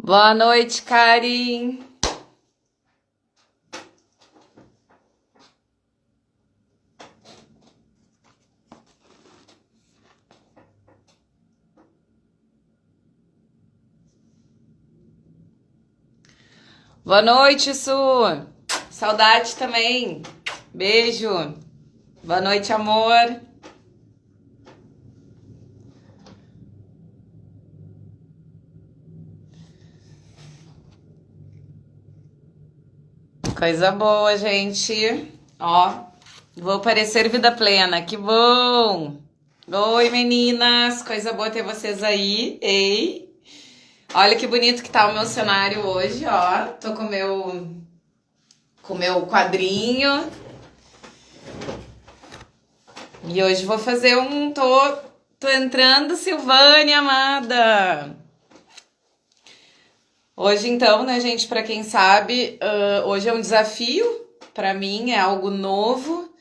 Boa noite, Karin. Boa noite, Su. Saudade também. Beijo. Boa noite, amor. Coisa boa, gente. Ó, vou parecer vida plena. Que bom. Oi, meninas. Coisa boa ter vocês aí. Ei. Olha que bonito que tá o meu cenário hoje, ó. Tô com o meu quadrinho. E hoje vou fazer Tô entrando, Silvânia, amada. Hoje, então, né, gente, pra quem sabe, hoje é um desafio. Pra mim, é algo novo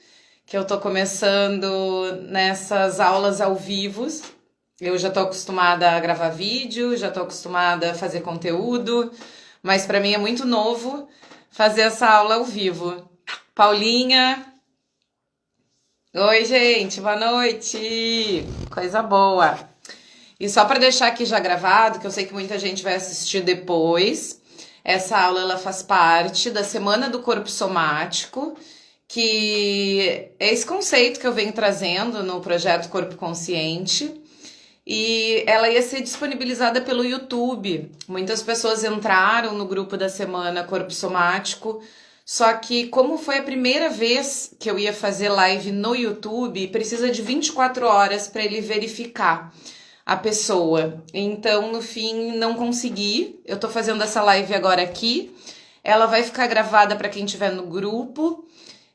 que eu tô começando nessas aulas ao vivo. Eu já tô acostumada a gravar vídeo, já tô acostumada a fazer conteúdo, mas pra mim é muito novo fazer essa aula ao vivo. Paulinha. Oi, gente, boa noite. Coisa boa. E só para deixar aqui já gravado, que eu sei que muita gente vai assistir depois, essa aula ela faz parte da Semana do Corpo Somático, que é esse conceito que eu venho trazendo no projeto Corpo Consciente. E ela ia ser disponibilizada pelo YouTube. Muitas pessoas entraram no grupo da Semana Corpo Somático, só que como foi a primeira vez que eu ia fazer live no YouTube, precisa de 24 horas para ele verificar a pessoa. Então, no fim, não consegui. Eu tô fazendo essa live agora aqui. Ela vai ficar gravada para quem estiver no grupo.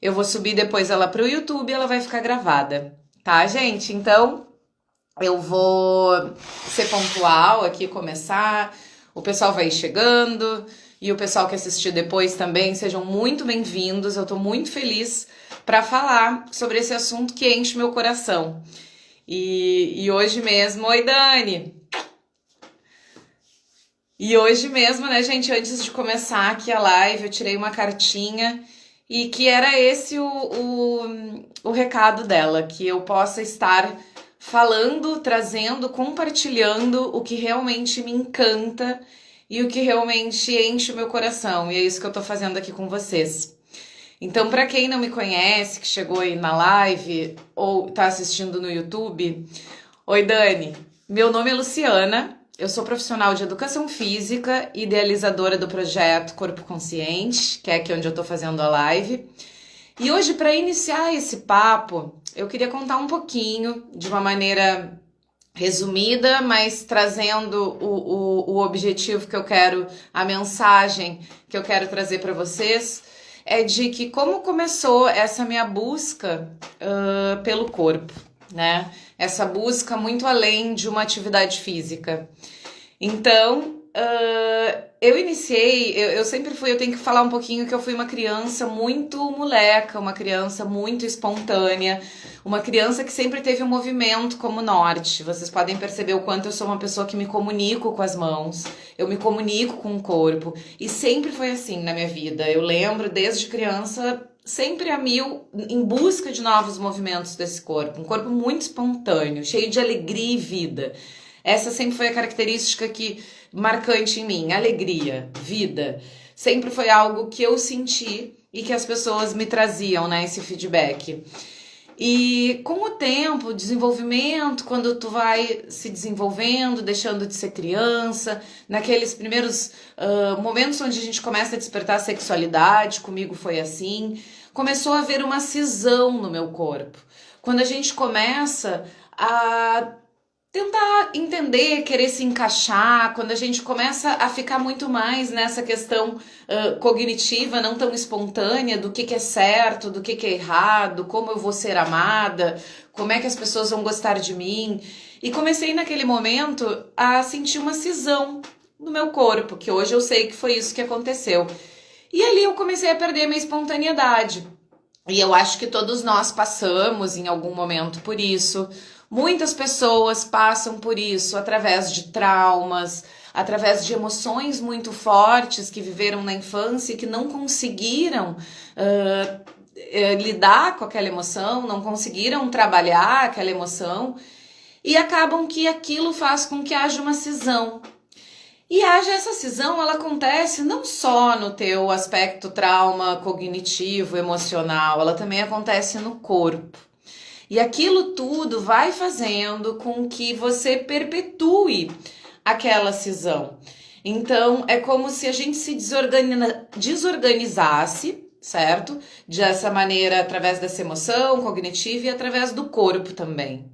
Eu vou subir depois ela pro YouTube e ela vai ficar gravada. Tá, gente? Então, eu vou ser pontual aqui, começar. O pessoal vai chegando. E o pessoal que assistir depois também, sejam muito bem-vindos. Eu tô muito feliz para falar sobre esse assunto que enche meu coração. E hoje mesmo, oi Dani! E hoje mesmo, né, gente, antes de começar aqui a live, eu tirei uma cartinha e que era esse o recado dela, que eu possa estar falando, trazendo, compartilhando o que realmente me encanta e o que realmente enche o meu coração. E é isso que eu tô fazendo aqui com vocês. Então, para quem não me conhece, que chegou aí na live ou tá assistindo no YouTube, oi Dani, meu nome é Luciana, eu sou profissional de educação física, idealizadora do projeto Corpo Consciente, que é aqui onde eu tô fazendo a live. E hoje, para iniciar esse papo, eu queria contar um pouquinho, de uma maneira resumida, mas trazendo o objetivo que eu quero, a mensagem que eu quero trazer para vocês, é de que como começou essa minha busca pelo corpo, né? Essa busca muito além de uma atividade física. Então, eu iniciei, eu sempre fui, eu tenho que falar um pouquinho que eu fui uma criança muito moleca, uma criança muito espontânea, uma criança que sempre teve um movimento como norte. Vocês podem perceber o quanto eu sou uma pessoa que me comunico com as mãos, eu me comunico com o corpo, e sempre foi assim na minha vida. Eu lembro desde criança, sempre a mil, em busca de novos movimentos desse corpo, um corpo muito espontâneo, cheio de alegria e vida. Essa sempre foi a característica marcante em mim, alegria, vida. Sempre foi algo que eu senti e que as pessoas me traziam, né, esse feedback. E com o tempo, o desenvolvimento, quando tu vai se desenvolvendo, deixando de ser criança, naqueles primeiros momentos onde a gente começa a despertar a sexualidade, comigo foi assim, começou a haver uma cisão no meu corpo. Quando a gente começa a tentar entender, querer se encaixar, quando a gente começa a ficar muito mais nessa questão cognitiva, não tão espontânea, do que é certo, do que é errado, como eu vou ser amada, como é que as pessoas vão gostar de mim. E comecei naquele momento a sentir uma cisão no meu corpo, que hoje eu sei que foi isso que aconteceu. E ali eu comecei a perder minha espontaneidade. E eu acho que todos nós passamos em algum momento por isso. Muitas pessoas passam por isso através de traumas, através de emoções muito fortes que viveram na infância e que não conseguiram lidar com aquela emoção, não conseguiram trabalhar aquela emoção e acabam que aquilo faz com que haja uma cisão. E haja essa cisão, ela acontece não só no teu aspecto trauma cognitivo, emocional, ela também acontece no corpo. E aquilo tudo vai fazendo com que você perpetue aquela cisão. Então, é como se a gente se desorganizasse, certo? Dessa maneira, através dessa emoção cognitiva e através do corpo também.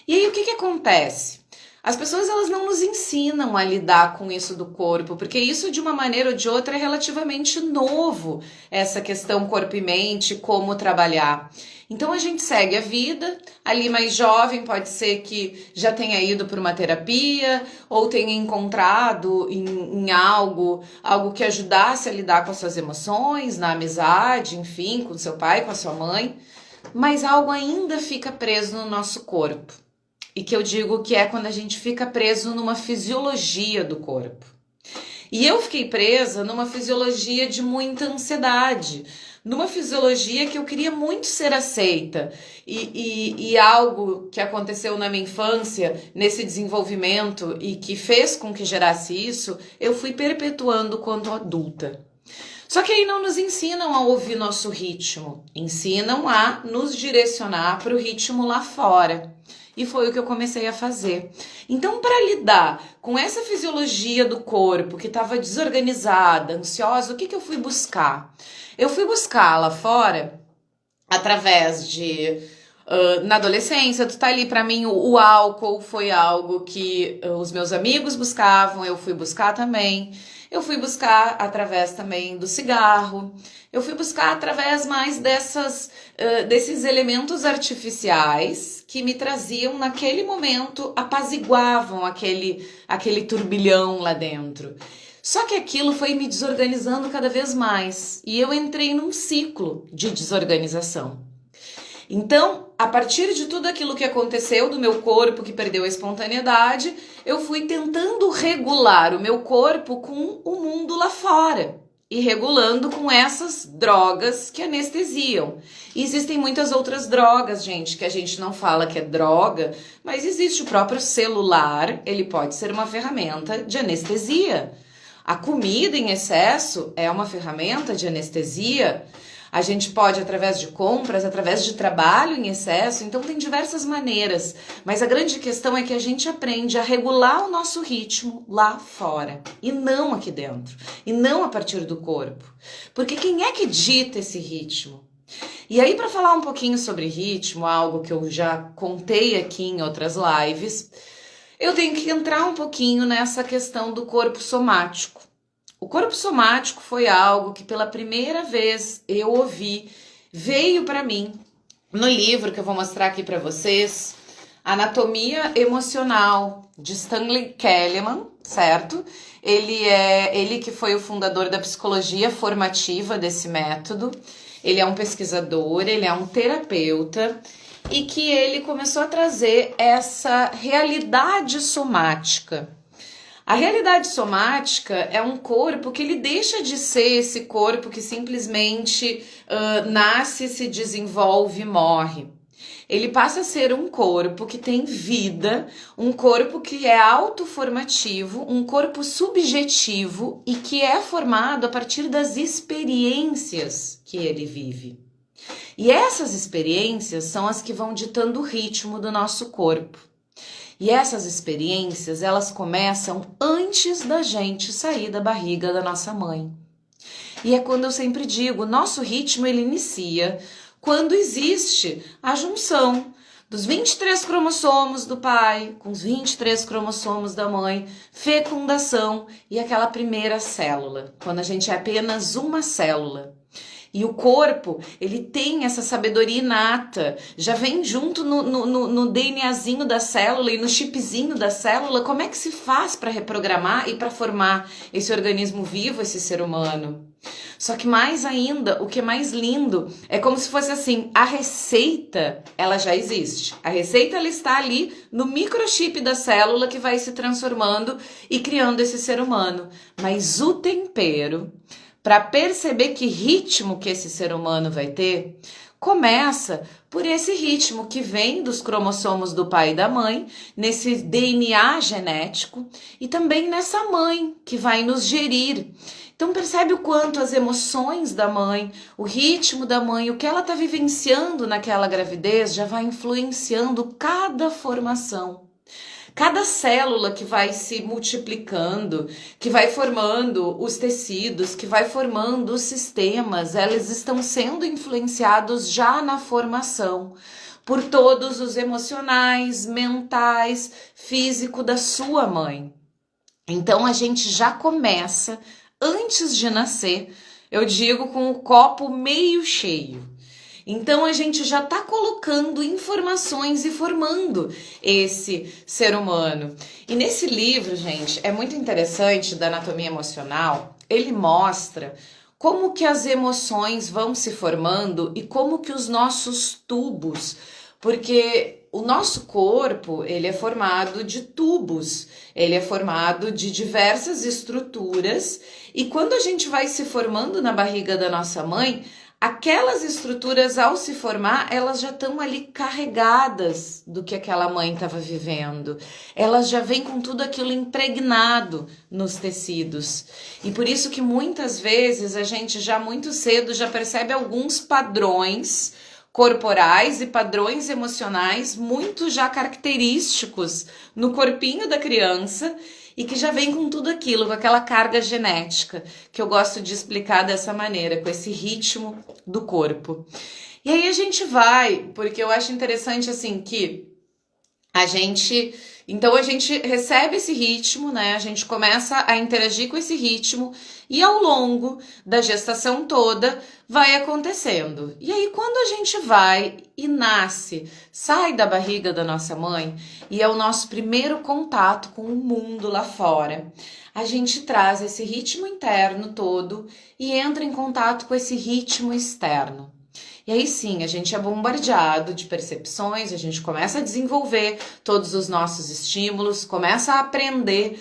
E aí, o que acontece? As pessoas, elas não nos ensinam a lidar com isso do corpo, porque isso, de uma maneira ou de outra, é relativamente novo, essa questão corpo e mente, como trabalhar. Então, a gente segue a vida, ali mais jovem, pode ser que já tenha ido por uma terapia, ou tenha encontrado em algo que ajudasse a lidar com as suas emoções, na amizade, enfim, com seu pai, com a sua mãe, mas algo ainda fica preso no nosso corpo. E que eu digo que é quando a gente fica preso numa fisiologia do corpo. E eu fiquei presa numa fisiologia de muita ansiedade, numa fisiologia que eu queria muito ser aceita. E algo que aconteceu na minha infância, nesse desenvolvimento, e que fez com que gerasse isso, eu fui perpetuando quanto adulta. Só que aí não nos ensinam a ouvir nosso ritmo, ensinam a nos direcionar para o ritmo lá fora. E foi o que eu comecei a fazer. Então, para lidar com essa fisiologia do corpo que estava desorganizada, ansiosa, o que eu fui buscar? Eu fui buscar lá fora, através de... na adolescência, tu tá ali, para mim, o álcool foi algo que os meus amigos buscavam, eu fui buscar também. Eu fui buscar através também do cigarro, eu fui buscar através mais desses elementos artificiais que me traziam naquele momento, apaziguavam aquele turbilhão lá dentro. Só que aquilo foi me desorganizando cada vez mais e eu entrei num ciclo de desorganização. Então, a partir de tudo aquilo que aconteceu do meu corpo, que perdeu a espontaneidade, eu fui tentando regular o meu corpo com o mundo lá fora e regulando com essas drogas que anestesiam. E existem muitas outras drogas, gente, que a gente não fala que é droga, mas existe o próprio celular, ele pode ser uma ferramenta de anestesia. A comida em excesso é uma ferramenta de anestesia. A gente pode, através de compras, através de trabalho em excesso, então tem diversas maneiras. Mas a grande questão é que a gente aprende a regular o nosso ritmo lá fora, e não aqui dentro, e não a partir do corpo. Porque quem é que dita esse ritmo? E aí, para falar um pouquinho sobre ritmo, algo que eu já contei aqui em outras lives, eu tenho que entrar um pouquinho nessa questão do corpo somático. O corpo somático foi algo que pela primeira vez eu ouvi, veio para mim no livro que eu vou mostrar aqui para vocês, Anatomia Emocional, de Stanley Keleman, certo? Ele que foi o fundador da psicologia formativa desse método, ele é um pesquisador, ele é um terapeuta, e que ele começou a trazer essa realidade somática. A realidade somática é um corpo que ele deixa de ser esse corpo que simplesmente nasce, se desenvolve e morre. Ele passa a ser um corpo que tem vida, um corpo que é autoformativo, um corpo subjetivo e que é formado a partir das experiências que ele vive. E essas experiências são as que vão ditando o ritmo do nosso corpo. E essas experiências, elas começam antes da gente sair da barriga da nossa mãe. E é quando eu sempre digo, nosso ritmo ele inicia quando existe a junção dos 23 cromossomos do pai com os 23 cromossomos da mãe, fecundação e aquela primeira célula, quando a gente é apenas uma célula. E o corpo, ele tem essa sabedoria inata, já vem junto no DNAzinho da célula e no chipzinho da célula. Como é que se faz para reprogramar e para formar esse organismo vivo, esse ser humano? Só que mais ainda, o que é mais lindo, é como se fosse assim, a receita, ela já existe. A receita, ela está ali no microchip da célula que vai se transformando e criando esse ser humano. Mas o tempero, para perceber que ritmo que esse ser humano vai ter, começa por esse ritmo que vem dos cromossomos do pai e da mãe, nesse DNA genético, e também nessa mãe que vai nos gerir. Então percebe o quanto as emoções da mãe, o ritmo da mãe, o que ela está vivenciando naquela gravidez já vai influenciando cada formação. Cada célula que vai se multiplicando, que vai formando os tecidos, que vai formando os sistemas, elas estão sendo influenciados já na formação, por todos os emocionais, mentais, físico da sua mãe. Então a gente já começa, antes de nascer, eu digo com o copo meio cheio. Então a gente já está colocando informações e formando esse ser humano. E nesse livro, gente, é muito interessante, da anatomia emocional, ele mostra como que as emoções vão se formando e como que os nossos tubos, porque o nosso corpo, ele é formado de tubos, ele é formado de diversas estruturas, e quando a gente vai se formando na barriga da nossa mãe, aquelas estruturas, ao se formar, elas já estão ali carregadas do que aquela mãe estava vivendo. Elas já vêm com tudo aquilo impregnado nos tecidos. E por isso que muitas vezes a gente já muito cedo já percebe alguns padrões corporais e padrões emocionais muito já característicos no corpinho da criança, e que já vem com tudo aquilo, com aquela carga genética, que eu gosto de explicar dessa maneira, com esse ritmo do corpo. E aí a gente vai, porque eu acho interessante assim que então a gente recebe esse ritmo, né? A gente começa a interagir com esse ritmo e ao longo da gestação toda vai acontecendo. E aí quando a gente vai e nasce, sai da barriga da nossa mãe e é o nosso primeiro contato com o mundo lá fora, a gente traz esse ritmo interno todo e entra em contato com esse ritmo externo. E aí sim, a gente é bombardeado de percepções, a gente começa a desenvolver todos os nossos estímulos, começa a aprender,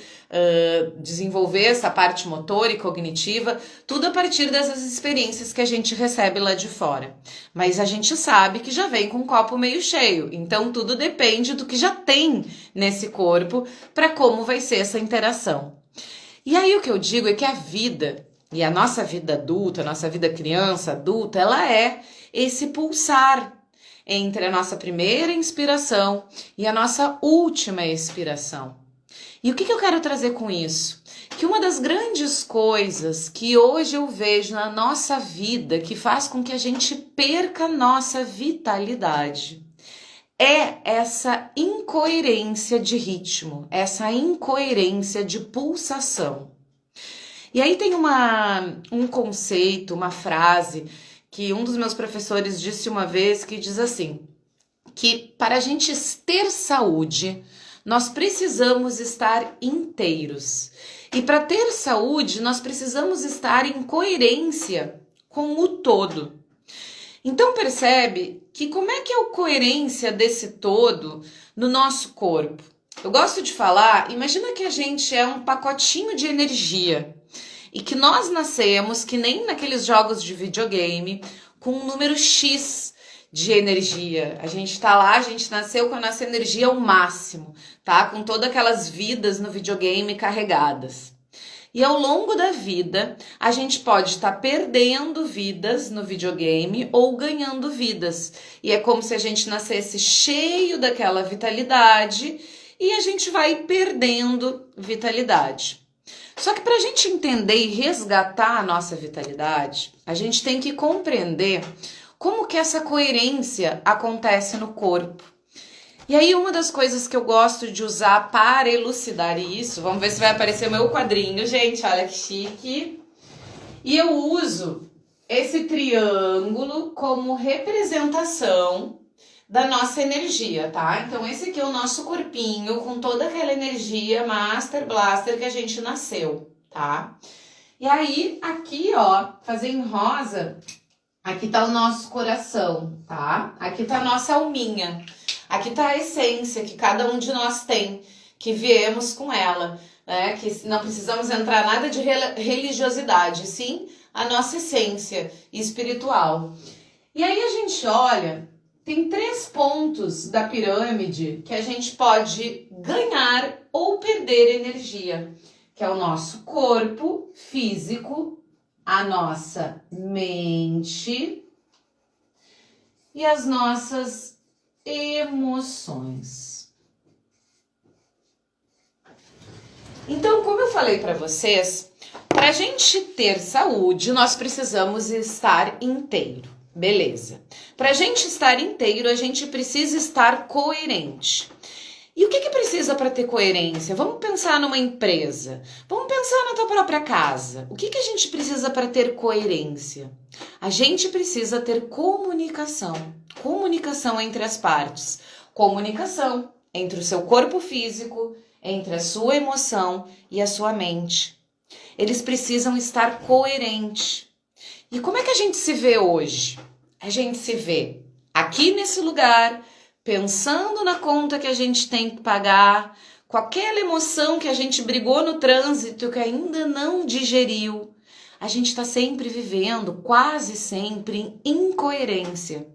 desenvolver essa parte motora e cognitiva, tudo a partir dessas experiências que a gente recebe lá de fora. Mas a gente sabe que já vem com um copo meio cheio, então tudo depende do que já tem nesse corpo para como vai ser essa interação. E aí o que eu digo é que a vida, e a nossa vida adulta, a nossa vida criança, adulta, ela é esse pulsar entre a nossa primeira inspiração e a nossa última expiração. E o que eu quero trazer com isso? Que uma das grandes coisas que hoje eu vejo na nossa vida, que faz com que a gente perca a nossa vitalidade, é essa incoerência de ritmo, essa incoerência de pulsação. E aí tem um conceito, uma frase que um dos meus professores disse uma vez, que diz assim, que para a gente ter saúde, nós precisamos estar inteiros. E para ter saúde, nós precisamos estar em coerência com o todo. Então percebe que como é que é a coerência desse todo no nosso corpo? Eu gosto de falar, imagina que a gente é um pacotinho de energia. E que nós nascemos, que nem naqueles jogos de videogame, com um número X de energia. A gente tá lá, a gente nasceu com a nossa energia ao máximo, tá? Com todas aquelas vidas no videogame carregadas. E ao longo da vida, a gente pode estar perdendo vidas no videogame ou ganhando vidas. E é como se a gente nascesse cheio daquela vitalidade e a gente vai perdendo vitalidade. Só que para a gente entender e resgatar a nossa vitalidade, a gente tem que compreender como que essa coerência acontece no corpo. E aí uma das coisas que eu gosto de usar para elucidar isso, vamos ver se vai aparecer o meu quadrinho, gente, olha que chique. E eu uso esse triângulo como representação da nossa energia, tá? Então esse aqui é o nosso corpinho com toda aquela energia Master Blaster que a gente nasceu, tá? E aí, aqui, ó, fazer em rosa, aqui tá o nosso coração, tá? Aqui tá a nossa alminha. Aqui tá a essência que cada um de nós tem, que viemos com ela, né? Que não precisamos entrar nada de religiosidade, sim a nossa essência espiritual. E aí a gente olha, tem 3 pontos da pirâmide que a gente pode ganhar ou perder energia, que é o nosso corpo físico, a nossa mente e as nossas emoções. Então, como eu falei para vocês, para a gente ter saúde, nós precisamos estar inteiro, beleza? Para a gente estar inteiro, a gente precisa estar coerente. E o que precisa para ter coerência? Vamos pensar numa empresa, vamos pensar na tua própria casa. O que a gente precisa para ter coerência? A gente precisa ter comunicação. Comunicação entre as partes. Comunicação entre o seu corpo físico, entre a sua emoção e a sua mente. Eles precisam estar coerentes. E como é que a gente se vê hoje? A gente se vê aqui nesse lugar, pensando na conta que a gente tem que pagar, com aquela emoção que a gente brigou no trânsito que ainda não digeriu. A gente está sempre vivendo, quase sempre, em incoerência.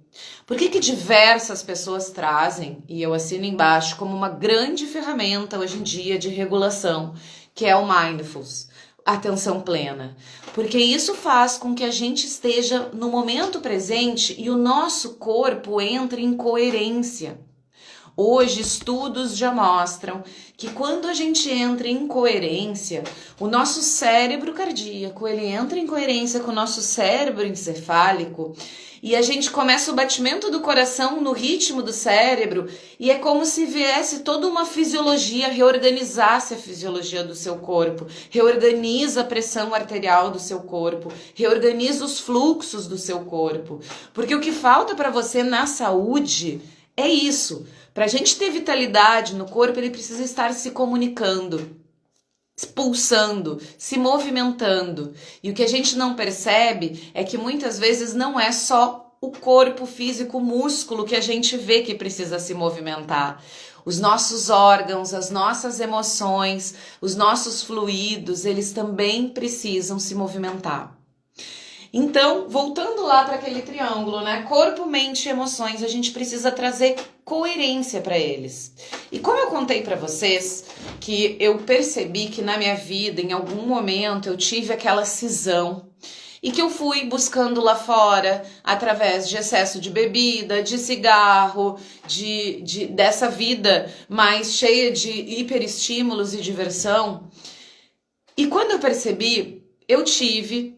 Por que diversas pessoas trazem, e eu assino embaixo, como uma grande ferramenta hoje em dia de regulação, que é o Mindfulness, atenção plena? Porque isso faz com que a gente esteja no momento presente e o nosso corpo entre em coerência. Hoje, estudos já mostram que quando a gente entra em coerência, o nosso cérebro cardíaco, ele entra em coerência com o nosso cérebro encefálico e a gente começa o batimento do coração no ritmo do cérebro e é como se viesse toda uma fisiologia, reorganizasse a fisiologia do seu corpo, reorganiza a pressão arterial do seu corpo, reorganiza os fluxos do seu corpo. Porque o que falta para você na saúde é isso. Para a gente ter vitalidade no corpo, ele precisa estar se comunicando, pulsando, se movimentando. E o que a gente não percebe é que muitas vezes não é só o corpo físico, o músculo que a gente vê que precisa se movimentar. Os nossos órgãos, as nossas emoções, os nossos fluidos, eles também precisam se movimentar. Então, voltando lá para aquele triângulo, né? Corpo, mente e emoções, a gente precisa trazer coerência para eles. E como eu contei para vocês que eu percebi que na minha vida, em algum momento, eu tive aquela cisão e que eu fui buscando lá fora, através de excesso de bebida, de cigarro, dessa vida mais cheia de hiperestímulos e diversão. E quando eu percebi, eu tive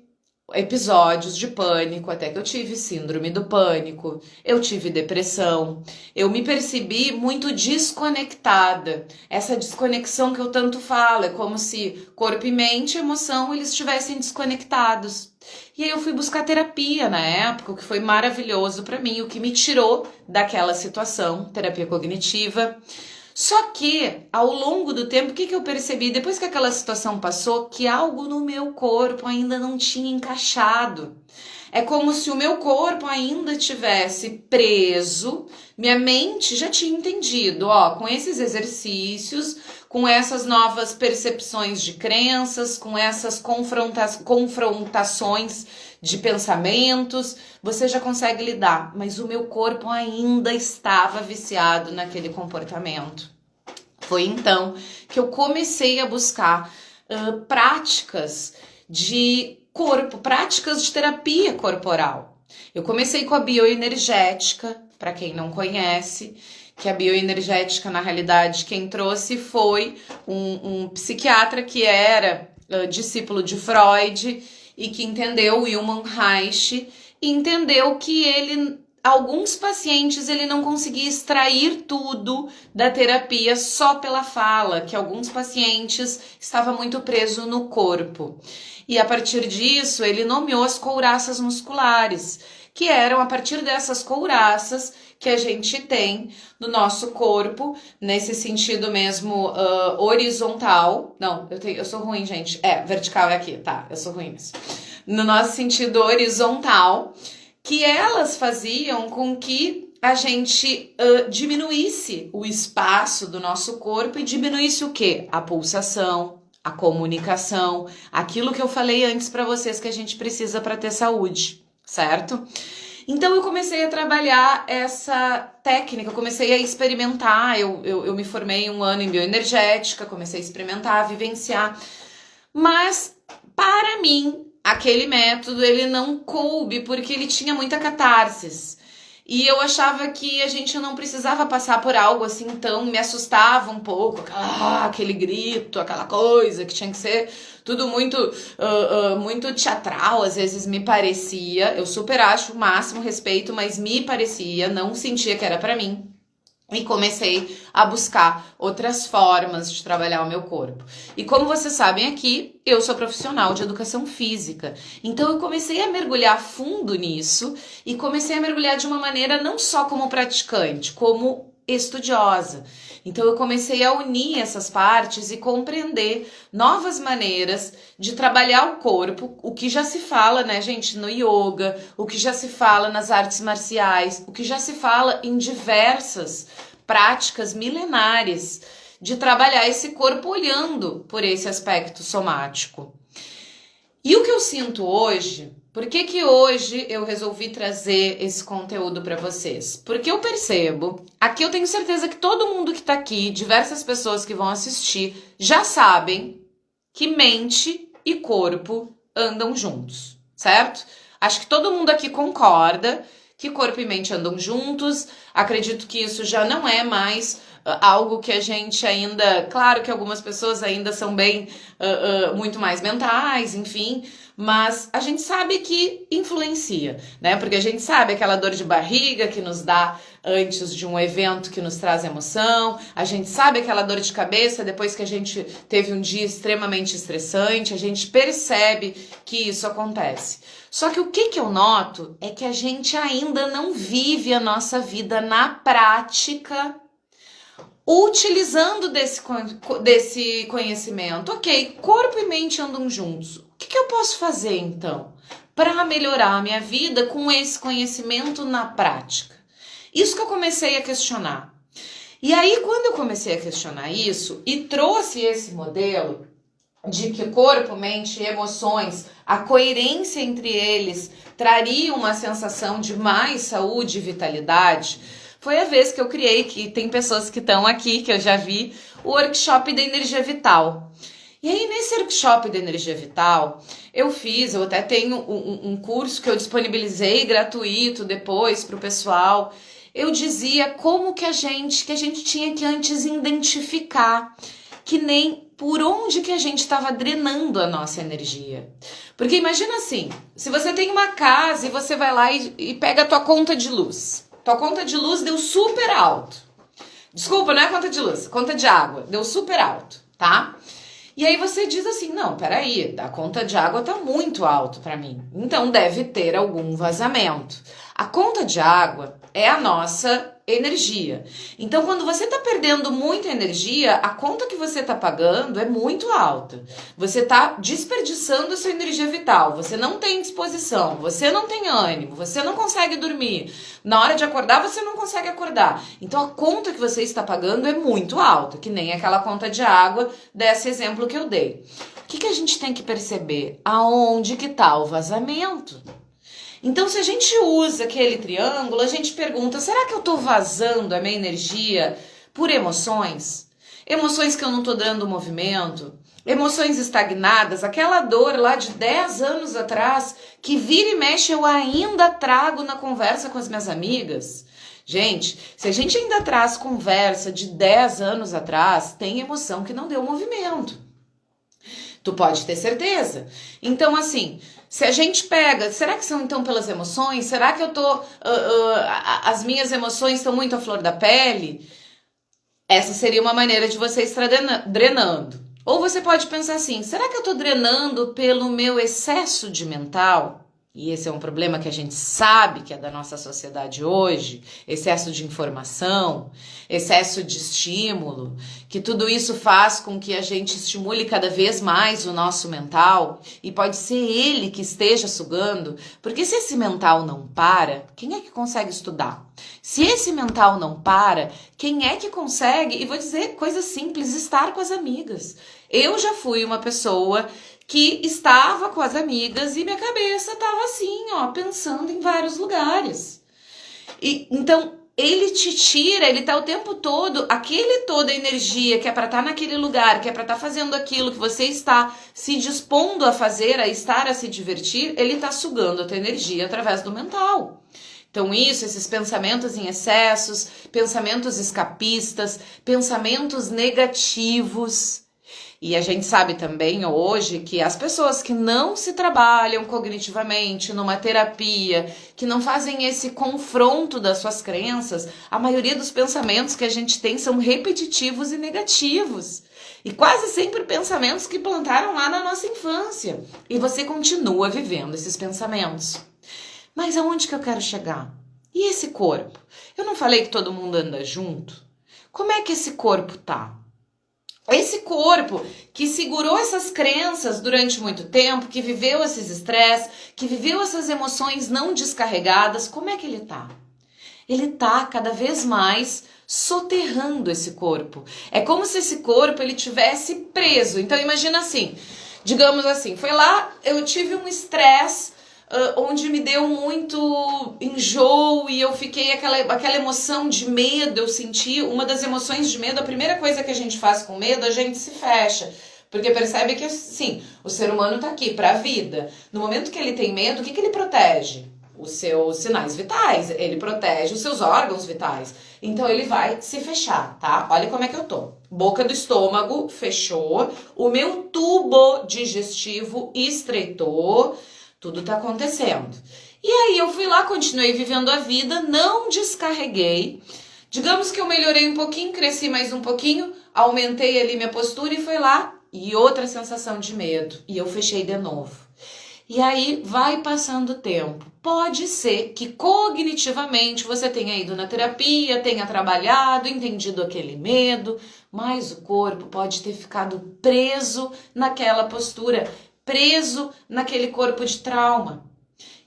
episódios de pânico, até que eu tive síndrome do pânico, eu tive depressão, eu me percebi muito desconectada. Essa desconexão que eu tanto falo, é como se corpo e mente e emoção eles estivessem desconectados. E aí eu fui buscar terapia na época, o que foi maravilhoso para mim, o que me tirou daquela situação, terapia cognitiva. Só que, ao longo do tempo, o que eu percebi? Depois que aquela situação passou, que algo no meu corpo ainda não tinha encaixado. É como se o meu corpo ainda tivesse preso, minha mente já tinha entendido, ó, com esses exercícios, com essas novas percepções de crenças, com essas confrontações de pensamentos, você já consegue lidar, mas o meu corpo ainda estava viciado naquele comportamento. Foi então que eu comecei a buscar práticas de corpo, práticas de terapia corporal. Eu comecei com a bioenergética, para quem não conhece, que a bioenergética, na realidade, quem trouxe foi um psiquiatra que era discípulo de Freud e que entendeu o Wilhelm Reich e entendeu que ele alguns pacientes ele não conseguia extrair tudo da terapia só pela fala, que alguns pacientes estavam muito presos no corpo. E a partir disso, ele nomeou as couraças musculares, que eram a partir dessas couraças que a gente tem no nosso corpo, nesse sentido mesmo horizontal. Não, eu sou ruim, gente. Vertical é aqui, tá? Eu sou ruim mesmo. No nosso sentido horizontal, que elas faziam com que a gente diminuísse o espaço do nosso corpo e diminuísse o quê? A pulsação, a comunicação, aquilo que eu falei antes para vocês que a gente precisa para ter saúde, certo? Então eu comecei a trabalhar essa técnica, comecei a experimentar, eu me formei 1 ano em bioenergética, comecei a experimentar, a vivenciar, mas para mim aquele método ele não coube porque ele tinha muita catarse. E eu achava que a gente não precisava passar por algo assim, então me assustava um pouco, aquele grito, aquela coisa que tinha que ser tudo muito, muito teatral, às vezes me parecia. Eu super acho o máximo respeito, mas me parecia, não sentia que era pra mim. E comecei a buscar outras formas de trabalhar o meu corpo. E como vocês sabem aqui, eu sou profissional de educação física. Então eu comecei a mergulhar fundo nisso e comecei a mergulhar de uma maneira não só como praticante, como estudiosa. Então eu comecei a unir essas partes e compreender novas maneiras de trabalhar o corpo, o que já se fala, né, gente, no yoga, o que já se fala nas artes marciais, o que já se fala em diversas práticas milenares de trabalhar esse corpo olhando por esse aspecto somático. E o que eu sinto hoje, por que hoje eu resolvi trazer esse conteúdo para vocês? Porque eu percebo, aqui eu tenho certeza que todo mundo que tá aqui, diversas pessoas que vão assistir, já sabem que mente e corpo andam juntos, certo? Acho que todo mundo aqui concorda que corpo e mente andam juntos. Acredito que isso já não é mais algo que a gente ainda... Claro que algumas pessoas ainda são bem muito mais mentais, enfim, mas a gente sabe que influencia, né? Porque a gente sabe aquela dor de barriga que nos dá antes de um evento que nos traz emoção, a gente sabe aquela dor de cabeça depois que a gente teve um dia extremamente estressante, a gente percebe que isso acontece. Só que o que eu noto é que a gente ainda não vive a nossa vida na prática utilizando desse conhecimento. Ok, corpo e mente andam juntos. O que eu posso fazer então para melhorar a minha vida com esse conhecimento na prática? Isso que eu comecei a questionar. E aí, quando eu comecei a questionar isso e trouxe esse modelo de que corpo, mente e emoções, a coerência entre eles traria uma sensação de mais saúde e vitalidade, foi a vez que eu criei, que tem pessoas que estão aqui, que eu já vi, o workshop da energia vital. E aí, nesse workshop da energia vital, eu até tenho um curso que eu disponibilizei gratuito depois para o pessoal. Eu dizia como que a gente tinha que antes identificar que nem por onde que a gente estava drenando a nossa energia. Porque imagina assim, se você tem uma casa e você vai lá e pega a tua conta de luz. Tua conta de luz deu super alto. Desculpa, não é conta de luz, conta de água. Deu super alto, tá? E aí você diz assim, não, peraí, a conta de água tá muito alto para mim. Então deve ter algum vazamento. A conta de água é a nossa energia. Então, quando você está perdendo muita energia, a conta que você está pagando é muito alta. Você está desperdiçando a sua energia vital. Você não tem disposição, você não tem ânimo, você não consegue dormir. Na hora de acordar, você não consegue acordar. Então, a conta que você está pagando é muito alta, que nem aquela conta de água desse exemplo que eu dei. O que a gente tem que perceber? Aonde que está o vazamento? Então, se a gente usa aquele triângulo, a gente pergunta, será que eu estou vazando a minha energia por emoções? Emoções que eu não estou dando movimento? Emoções estagnadas? Aquela dor lá de 10 anos atrás, que vira e mexe eu ainda trago na conversa com as minhas amigas? Gente, se a gente ainda traz conversa de 10 anos atrás, tem emoção que não deu movimento. Tu pode ter certeza. Então, assim, se a gente pega, será que são então pelas emoções? Será que eu tô, as minhas emoções estão muito à flor da pele? Essa seria uma maneira de você estar drenando. Ou você pode pensar assim, será que eu tô drenando pelo meu excesso de mental? E esse é um problema que a gente sabe que é da nossa sociedade hoje, excesso de informação, excesso de estímulo, que tudo isso faz com que a gente estimule cada vez mais o nosso mental, e pode ser ele que esteja sugando, porque se esse mental não para, quem é que consegue estudar? Se esse mental não para, quem é que consegue, e vou dizer coisa simples, estar com as amigas? Eu já fui uma pessoa que estava com as amigas e minha cabeça estava assim, ó, pensando em vários lugares. E então ele te tira, ele tá o tempo todo, toda a energia que é para estar naquele lugar, que é para estar fazendo aquilo que você está se dispondo a fazer, a estar a se divertir, ele tá sugando a tua energia através do mental. Então esses pensamentos em excessos, pensamentos escapistas, pensamentos negativos. E a gente sabe também hoje que as pessoas que não se trabalham cognitivamente numa terapia, que não fazem esse confronto das suas crenças, a maioria dos pensamentos que a gente tem são repetitivos e negativos. E quase sempre pensamentos que plantaram lá na nossa infância. E você continua vivendo esses pensamentos. Mas aonde que eu quero chegar? E esse corpo? Eu não falei que todo mundo anda junto? Como é que esse corpo tá? Esse corpo que segurou essas crenças durante muito tempo, que viveu esses estresses, que viveu essas emoções não descarregadas, como é que ele tá? Ele tá cada vez mais soterrando esse corpo. É como se esse corpo ele tivesse preso. Então imagina assim, digamos assim, foi lá, eu tive um estresse onde me deu muito enjoo e eu fiquei aquela emoção de medo, eu senti uma das emoções de medo, a primeira coisa que a gente faz com medo, a gente se fecha, porque percebe que, sim, o ser humano tá aqui pra vida. No momento que ele tem medo, o que ele protege? Os seus sinais vitais, ele protege os seus órgãos vitais. Então ele vai se fechar, tá? Olha como é que eu tô. Boca do estômago fechou, o meu tubo digestivo estreitou, tudo tá acontecendo. E aí eu fui lá, continuei vivendo a vida, não descarreguei. Digamos que eu melhorei um pouquinho, cresci mais um pouquinho, aumentei ali minha postura e foi lá. E outra sensação de medo. E eu fechei de novo. E aí vai passando o tempo. Pode ser que cognitivamente você tenha ido na terapia, tenha trabalhado, entendido aquele medo, mas o corpo pode ter ficado preso naquela postura, preso naquele corpo de trauma.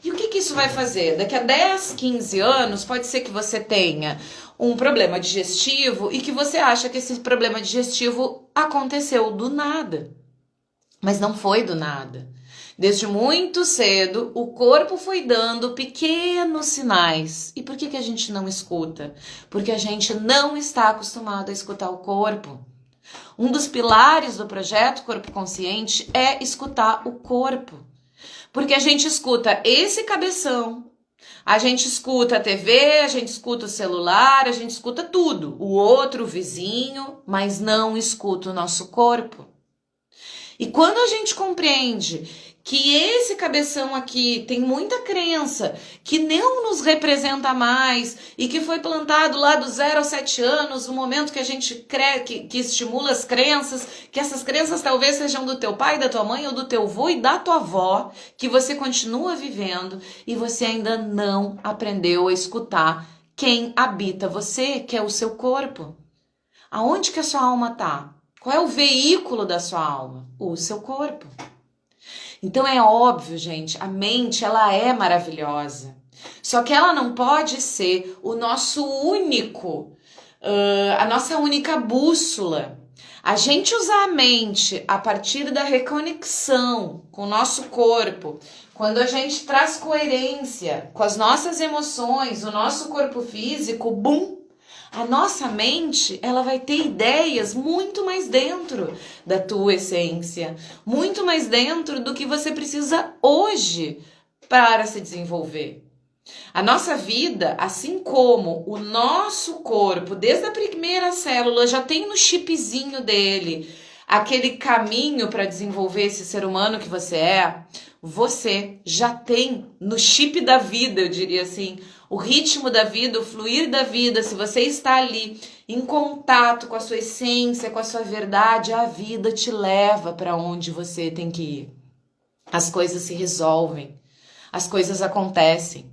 E o que isso vai fazer? Daqui a 10, 15 anos, pode ser que você tenha um problema digestivo e que você acha que esse problema digestivo aconteceu do nada. Mas não foi do nada. Desde muito cedo, o corpo foi dando pequenos sinais. E por que a gente não escuta? Porque a gente não está acostumado a escutar o corpo. Um dos pilares do projeto Corpo Consciente é escutar o corpo. Porque a gente escuta esse cabeção, a gente escuta a TV, a gente escuta o celular, a gente escuta tudo. O outro, o vizinho, mas não escuta o nosso corpo. E quando a gente compreende que esse cabeção aqui tem muita crença, que não nos representa mais e que foi plantado lá do 0 aos 7 anos, no momento que a gente que estimula as crenças, que essas crenças talvez sejam do teu pai, da tua mãe ou do teu avô e da tua avó, que você continua vivendo e você ainda não aprendeu a escutar quem habita você, que é o seu corpo. Aonde que a sua alma tá? Qual é o veículo da sua alma? O seu corpo. Então é óbvio, gente, a mente ela é maravilhosa. Só que ela não pode ser o nosso único, a nossa única bússola. A gente usar a mente a partir da reconexão com o nosso corpo, quando a gente traz coerência com as nossas emoções, o nosso corpo físico, bum! A nossa mente, ela vai ter ideias muito mais dentro da tua essência, muito mais dentro do que você precisa hoje para se desenvolver. A nossa vida, assim como o nosso corpo, desde a primeira célula, já tem no chipzinho dele aquele caminho para desenvolver esse ser humano que você já tem no chip da vida, eu diria assim, o ritmo da vida, o fluir da vida. Se você está ali em contato com a sua essência, com a sua verdade, a vida te leva para onde você tem que ir. As coisas se resolvem, as coisas acontecem.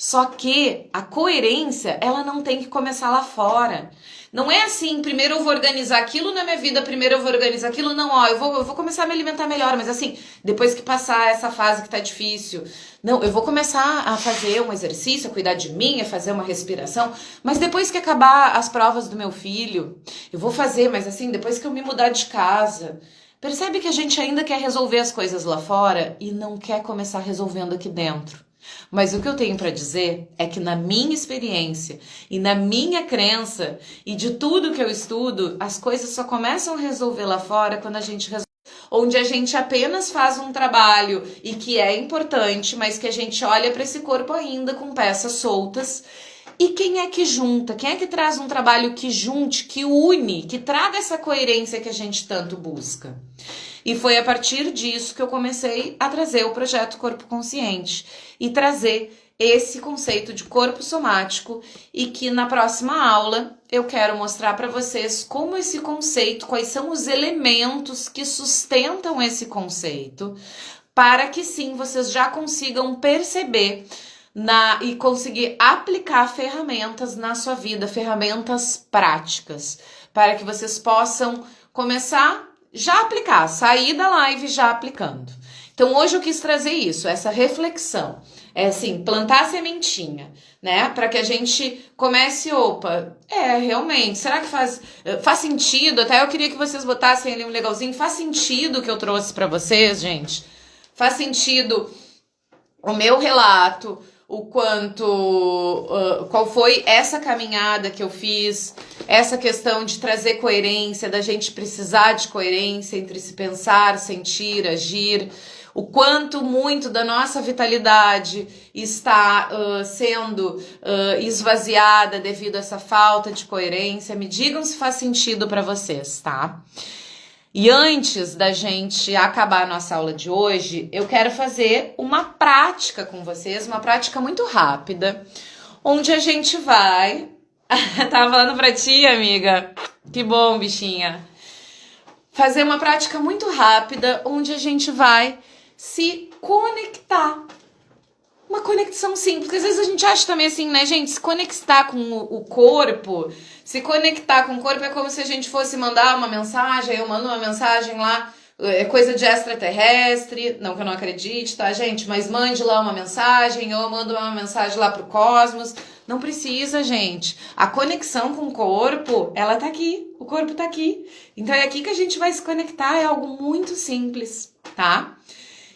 Só que a coerência, ela não tem que começar lá fora. Não é assim, primeiro eu vou organizar aquilo na minha vida, primeiro eu vou organizar aquilo. Não, ó, eu vou começar a me alimentar melhor, mas assim, depois que passar essa fase que tá difícil. Não, eu vou começar a fazer um exercício, a cuidar de mim, a fazer uma respiração. Mas depois que acabar as provas do meu filho, eu vou fazer, mas assim, depois que eu me mudar de casa. Percebe que a gente ainda quer resolver as coisas lá fora e não quer começar resolvendo aqui dentro. Mas o que eu tenho para dizer é que na minha experiência e na minha crença e de tudo que eu estudo, as coisas só começam a resolver lá fora quando a gente resolve. Onde a gente apenas faz um trabalho e que é importante, mas que a gente olha para esse corpo ainda com peças soltas. E quem é que junta? Quem é que traz um trabalho que junte, que une, que traga essa coerência que a gente tanto busca? E foi a partir disso que eu comecei a trazer o projeto Corpo Consciente e trazer esse conceito de corpo somático, e que na próxima aula eu quero mostrar para vocês como esse conceito, quais são os elementos que sustentam esse conceito, para que sim vocês já consigam perceber e conseguir aplicar ferramentas na sua vida, ferramentas práticas, para que vocês possam começar já aplicar, sair da live já aplicando. Então hoje eu quis trazer isso, essa reflexão, assim, plantar a sementinha, né, para que a gente comece, realmente, será que faz sentido? Até eu queria que vocês botassem ali um legalzinho, faz sentido o que eu trouxe para vocês, gente? Faz sentido o meu relato, o quanto, qual foi essa caminhada que eu fiz, essa questão de trazer coerência, da gente precisar de coerência entre se pensar, sentir, agir, o quanto muito da nossa vitalidade está sendo esvaziada devido a essa falta de coerência. Me digam se faz sentido para vocês, tá? E antes da gente acabar a nossa aula de hoje, eu quero fazer uma prática com vocês, uma prática muito rápida, onde a gente vai... Tava falando pra ti, amiga? Que bom, bichinha. Fazer uma prática muito rápida, onde a gente vai se conectar. Uma conexão simples, porque às vezes a gente acha também assim, né, gente? Se conectar com o corpo, se conectar com o corpo é como se a gente fosse mandar uma mensagem, eu mando uma mensagem lá, é coisa de extraterrestre, não que eu não acredite, tá, gente? Mas mande lá uma mensagem, eu mando uma mensagem lá pro cosmos. Não precisa, gente. A conexão com o corpo, ela tá aqui, o corpo tá aqui. Então é aqui que a gente vai se conectar, é algo muito simples, tá?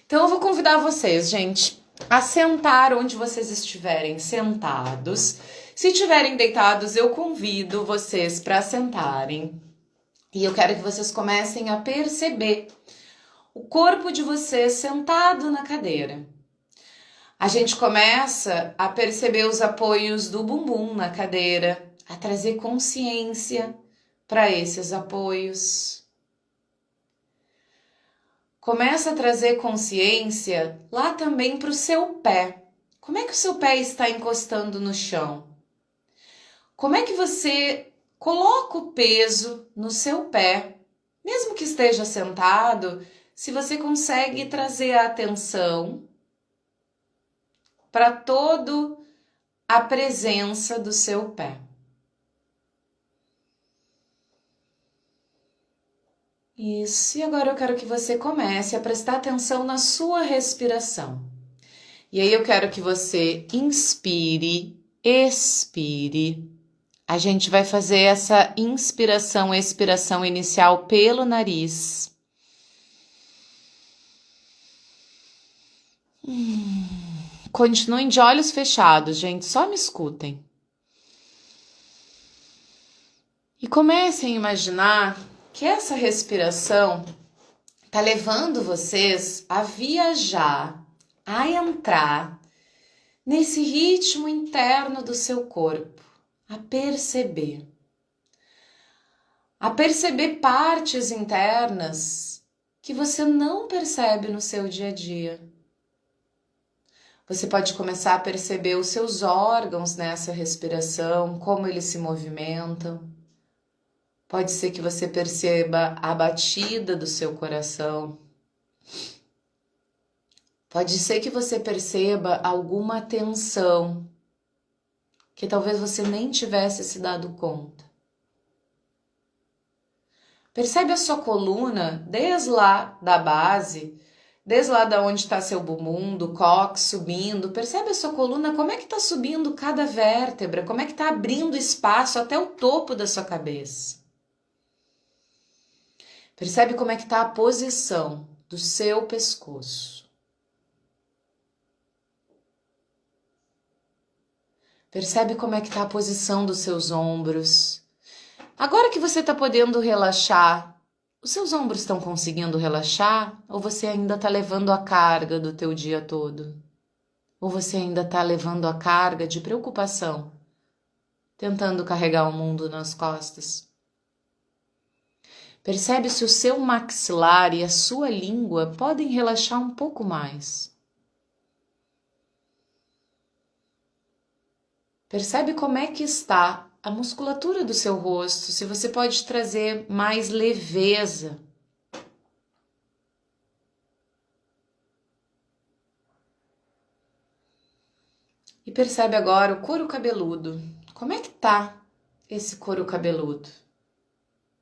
Então eu vou convidar vocês, gente, a sentar onde vocês estiverem sentados. Se estiverem deitados, eu convido vocês para sentarem. E eu quero que vocês comecem a perceber o corpo de vocês sentado na cadeira. A gente começa a perceber os apoios do bumbum na cadeira, a trazer consciência para esses apoios. Começa a trazer consciência lá também para o seu pé. Como é que o seu pé está encostando no chão? Como é que você coloca o peso no seu pé? Mesmo que esteja sentado, se você consegue trazer a atenção para toda a presença do seu pé. Isso, e agora eu quero que você comece a prestar atenção na sua respiração. E aí eu quero que você inspire, expire. A gente vai fazer essa inspiração, expiração inicial pelo nariz. Continuem de olhos fechados, gente, só me escutem. E comecem a imaginar que essa respiração está levando vocês a viajar, a entrar nesse ritmo interno do seu corpo, a perceber. a perceber partes internas que você não percebe no seu dia a dia. Você pode começar a perceber os seus órgãos nessa respiração, como eles se movimentam. Pode ser que você perceba a batida do seu coração. Pode ser que você perceba alguma tensão que talvez você nem tivesse se dado conta. Percebe a sua coluna desde lá da base, desde lá da onde está seu bumbum, do cóccix subindo. Percebe a sua coluna, como é que está subindo cada vértebra, como é que está abrindo espaço até o topo da sua cabeça. Percebe como é que está a posição do seu pescoço. Percebe como é que está a posição dos seus ombros. Agora que você está podendo relaxar, os seus ombros estão conseguindo relaxar? Ou você ainda está levando a carga do teu dia todo? Ou você ainda está levando a carga de preocupação, tentando carregar o mundo nas costas? Percebe se o seu maxilar e a sua língua podem relaxar um pouco mais. Percebe como é que está a musculatura do seu rosto, se você pode trazer mais leveza. E percebe agora o couro cabeludo. Como é que tá esse couro cabeludo?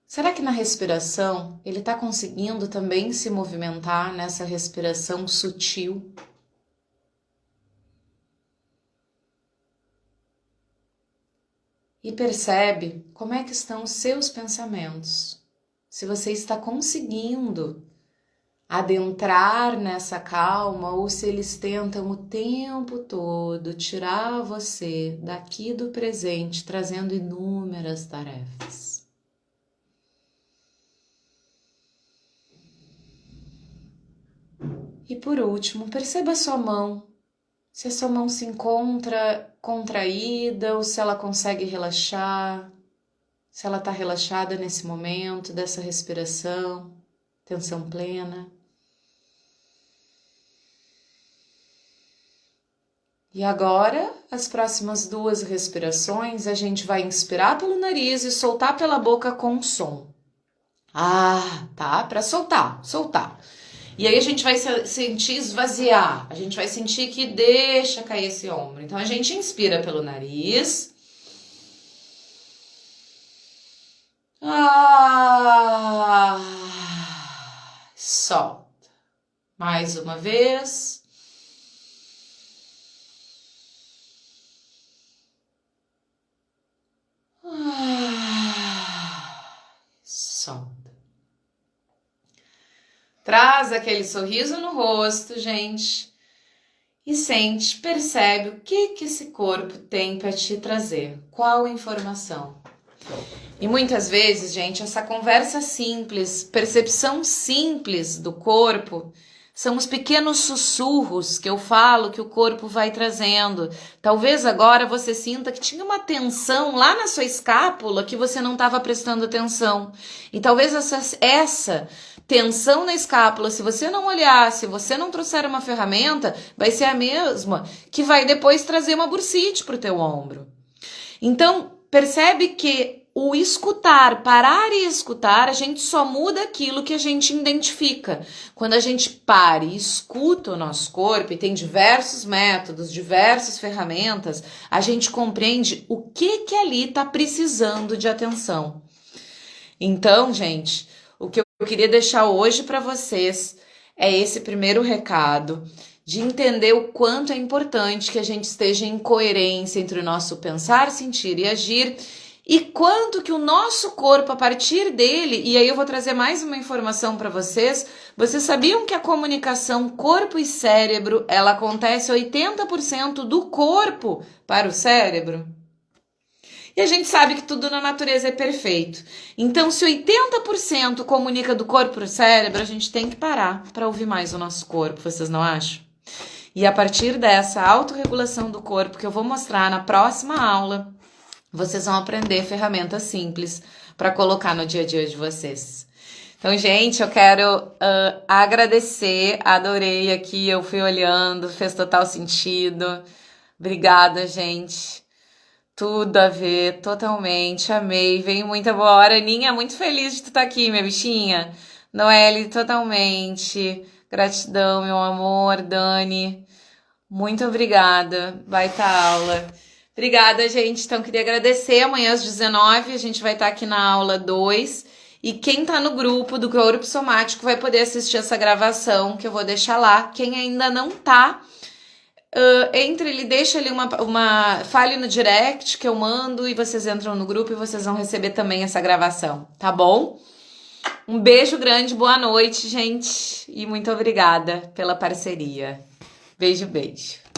Será que na respiração ele está conseguindo também se movimentar nessa respiração sutil? E percebe como é que estão os seus pensamentos. Se você está conseguindo adentrar nessa calma ou se eles tentam o tempo todo tirar você daqui do presente, trazendo inúmeras tarefas. E por último, perceba a sua mão. Se a sua mão se encontra contraída ou se ela consegue relaxar, se ela está relaxada nesse momento dessa respiração, tensão plena. E agora, as próximas 2 respirações, a gente vai inspirar pelo nariz e soltar pela boca com som. Tá? Para soltar. E aí a gente vai sentir esvaziar, a gente vai sentir que deixa cair esse ombro. Então a gente inspira pelo nariz. Solta. Mais uma vez. Solta. Traz aquele sorriso no rosto, gente, e sente, percebe o que esse corpo tem para te trazer, qual informação. E muitas vezes, gente, essa conversa simples, percepção simples do corpo, são os pequenos sussurros que eu falo que o corpo vai trazendo. Talvez agora você sinta que tinha uma tensão lá na sua escápula que você não estava prestando atenção. E talvez essa tensão na escápula, se você não olhar, se você não trouxer uma ferramenta, vai ser a mesma que vai depois trazer uma bursite para o teu ombro. Então, percebe que o escutar, parar e escutar, a gente só muda aquilo que a gente identifica. Quando a gente para e escuta o nosso corpo, e tem diversos métodos, diversas ferramentas, a gente compreende o que ali está precisando de atenção. Então, gente, o que eu queria deixar hoje para vocês é esse primeiro recado, de entender o quanto é importante que a gente esteja em coerência entre o nosso pensar, sentir e agir, e quanto que o nosso corpo, a partir dele, e aí eu vou trazer mais uma informação para vocês, vocês sabiam que a comunicação corpo e cérebro, ela acontece 80% do corpo para o cérebro? E a gente sabe que tudo na natureza é perfeito. Então, se 80% comunica do corpo para o cérebro, a gente tem que parar para ouvir mais o nosso corpo, vocês não acham? E a partir dessa autorregulação do corpo que eu vou mostrar na próxima aula, vocês vão aprender ferramentas simples para colocar no dia a dia de vocês. Então, gente, eu quero agradecer, adorei aqui, eu fui olhando, fez total sentido. Obrigada, gente. Tudo a ver, totalmente, amei. Veio muita boa hora. Aninha, muito feliz de tu estar aqui, minha bichinha. Noelle, totalmente. Gratidão, meu amor. Dani, muito obrigada. Baita aula. Obrigada, gente. Então, queria agradecer. Amanhã às 19 a gente vai estar aqui na aula 2. E quem tá no grupo do Corpo Somático vai poder assistir essa gravação, que eu vou deixar lá. Quem ainda não tá, ele deixa ali fale no direct que eu mando e vocês entram no grupo e vocês vão receber também essa gravação, tá bom? Um beijo grande, boa noite, gente, e muito obrigada pela parceria. Beijo, beijo.